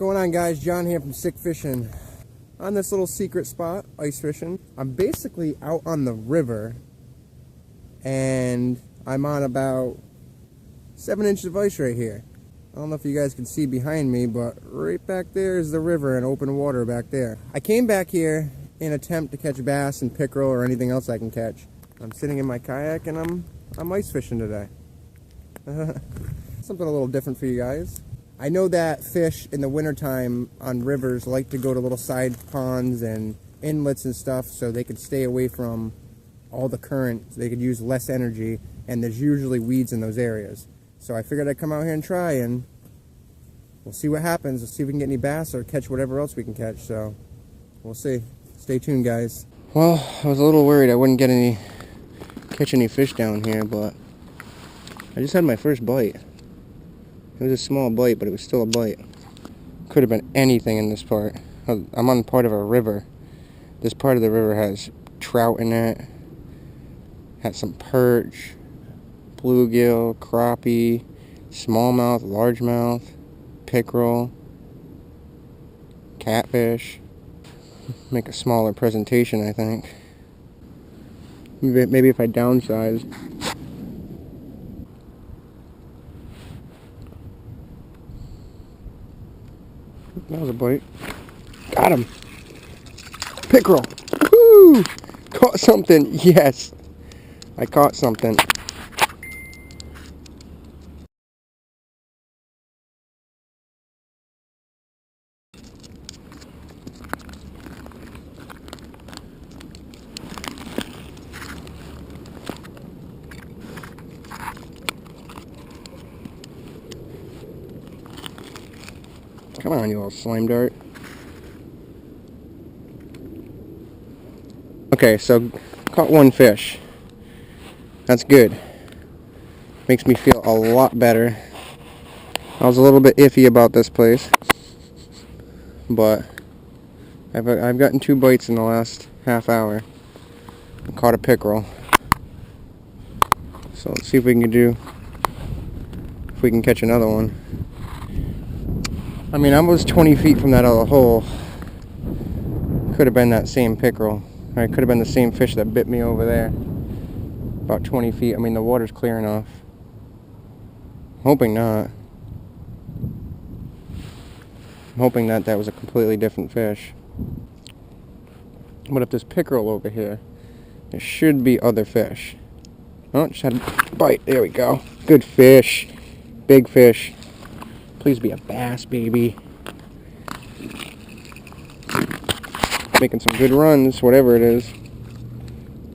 going on, guys? John here from Sick Fishing. On this little secret spot, ice fishing. I'm basically out on the river and I'm on about 7 inches of ice right here. I don't know if you guys can see behind me, but right back there is the river and open water back there. I came back here in an attempt to catch bass and pickerel or anything else I can catch. I'm sitting in my kayak and I'm ice fishing today. Something a little different for you guys. I know that fish in the wintertime on rivers like to go to little side ponds and inlets and stuff so they can stay away from all the current. They could use less energy, and there's usually weeds in those areas. So I figured I'd come out here and try, and we'll see what happens. We'll see if we can get any bass or catch whatever else we can catch. So we'll see. Stay tuned, guys. Well, I was a little worried I wouldn't catch any fish down here, but I just had my first bite. It was a small bite, but it was still a bite. Could have been anything in this part. I'm on part of a river. This part of the river has trout in it. Has some perch, bluegill, crappie, smallmouth, largemouth, pickerel, catfish. Make a smaller presentation, I think. Maybe if I downsize. That was a bite. Got him. Pickerel. Woo! Caught something. Yes. I caught something. Come on, you little slime dart. Okay, so caught one fish. That's good. Makes me feel a lot better. I was a little bit iffy about this place, but I've gotten 2 bites in the last half hour. I caught a pickerel. So let's see if we can catch another one. I mean, I was 20 feet from that other hole. Could have been that same pickerel. Or it could have been the same fish that bit me over there. About 20 feet. I mean, the water's clear enough. Hoping not. I'm hoping that was a completely different fish. But if there's pickerel over here, there should be other fish. Oh, just had a bite. There we go. Good fish. Big fish. Please be a bass, baby. Making some good runs, whatever it is.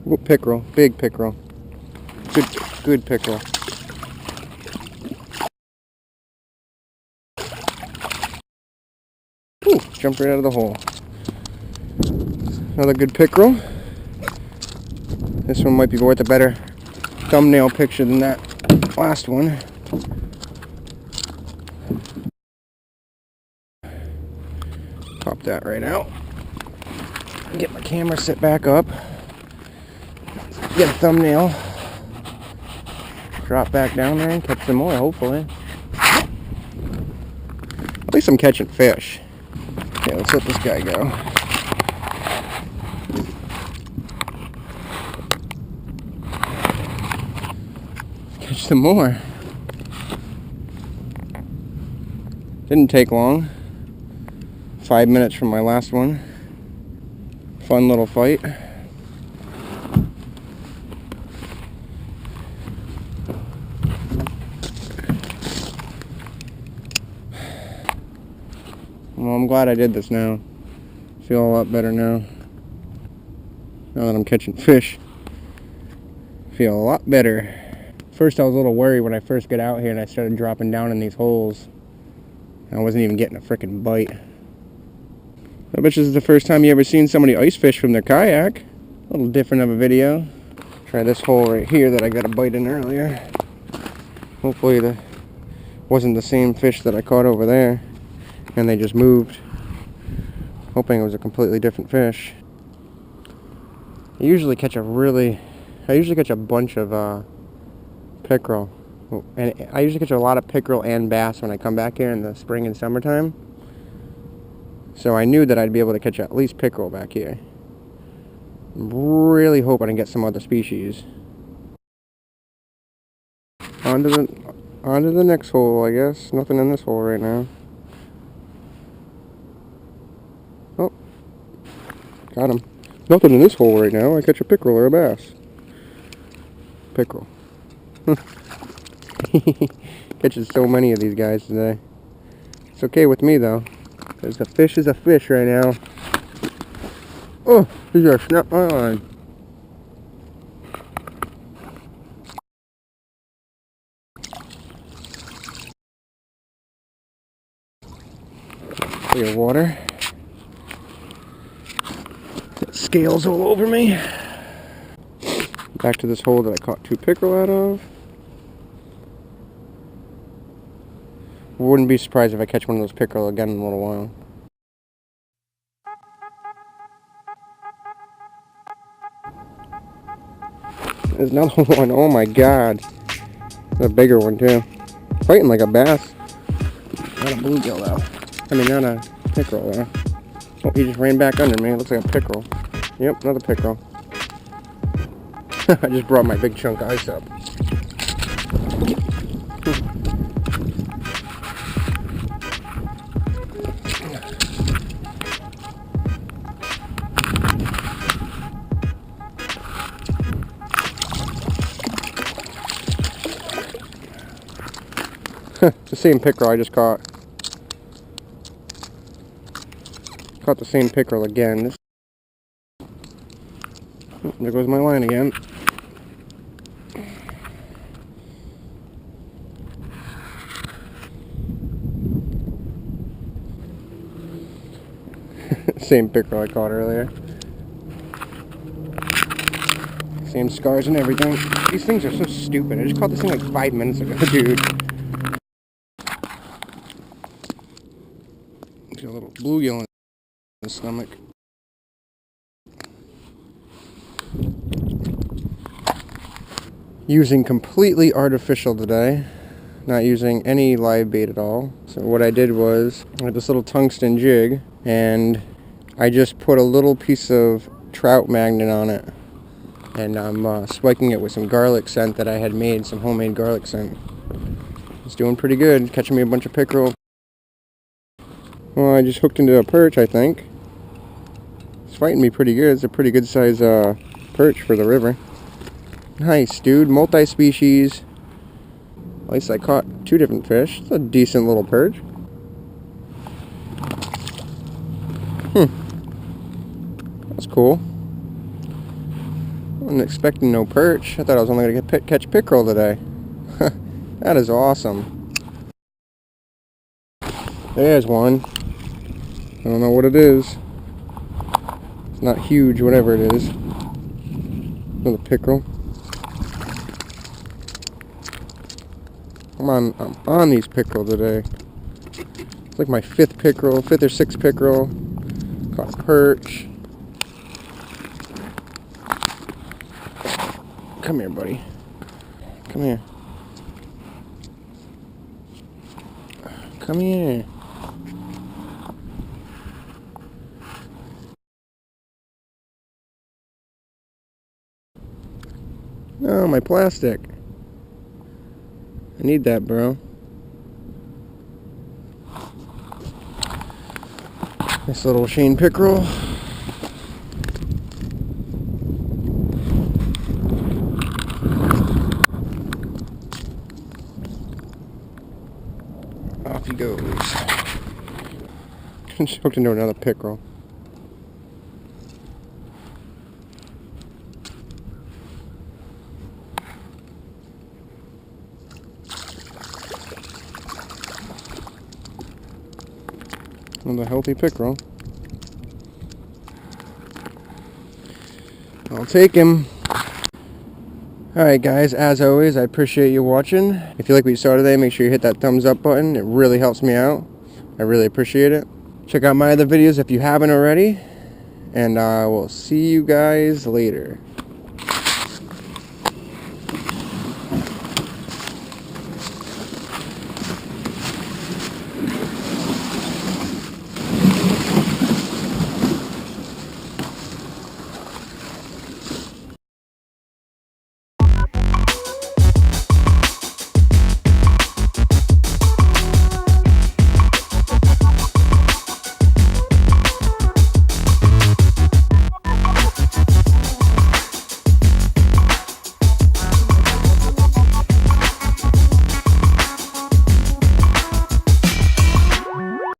Ooh, pickerel. Big pickerel. Good pickerel. Ooh, jumped right out of the hole. Another good pickerel. This one might be worth a better thumbnail picture than that last one. Pop that right out. Get my camera set back up. Get a thumbnail. Drop back down there and catch some more, hopefully. At least I'm catching fish. Okay, let's let this guy go. Catch some more. Didn't take long. 5 minutes from my last one. Fun little fight. Well, I'm glad I did this now. Feel a lot better now. Now that I'm catching fish. Feel a lot better. First I was a little worried when I first got out here and I started dropping down in these holes. I wasn't even getting a frickin' bite. I bet this is the first time you ever seen somebody ice fish from their kayak. A little different of a video. Try this hole right here that I got a bite in earlier. Hopefully that wasn't the same fish that I caught over there and they just moved. Hoping it was a completely different fish. I usually catch a bunch of pickerel. And I usually catch a lot of pickerel and bass when I come back here in the spring and summertime. So I knew that I'd be able to catch at least pickerel back here. I'm really hoping I get some other species. On to the next hole, I guess. Nothing in this hole right now. Oh, got him. Nothing in this hole right now. I catch a pickerel or a bass. Pickerel. Catching so many of these guys today. It's okay with me though, because a fish is a fish right now. Oh, he's gonna snap my line. Clear water. Got scales all over me. Back to this hole that I caught 2 pickerel out of. Wouldn't be surprised if I catch one of those pickerel again in a little while. There's another one. Oh my god. A bigger one too. Fighting like a bass. Not a bluegill though. I mean, not a pickerel though. Oh, he just ran back under me. It looks like a pickerel. Yep, another pickerel. I just brought my big chunk of ice up. It's the same pickerel I just caught. Caught the same pickerel again. Oh, there goes my line again. Same pickerel I caught earlier. Same scars and everything. These things are so stupid. I just caught this thing like 5 minutes ago, dude. Got a little bluegill in the stomach. Using completely artificial today. Not using any live bait at all. So what I did was, I had this little tungsten jig, and I just put a little piece of trout magnet on it. And I'm spiking it with some garlic scent that I had made, some homemade garlic scent. It's doing pretty good, catching me a bunch of pickerel. Well, I just hooked into a perch, I think. It's fighting me pretty good. It's a pretty good size perch for the river. Nice, dude. Multi-species. At least I caught 2 different fish. It's a decent little perch. That's cool. I wasn't expecting no perch. I thought I was only going to catch pickerel today. That is awesome. There's one. I don't know what it is. It's not huge, whatever it is. Another pickerel. I'm on these pickerel today. It's like my 5th pickerel, 5th or 6th pickerel. Caught a perch. Come here, buddy. Come here. Come here. Oh, my plastic. I need that, bro. This little Shane pickerel. Off he goes. Just hooked into another pickerel. Another healthy pickerel. I'll take him. Alright guys, as always, I appreciate you watching. If you like what you saw today, make sure you hit that thumbs up button. It really helps me out. I really appreciate it. Check out my other videos if you haven't already. And I will see you guys later.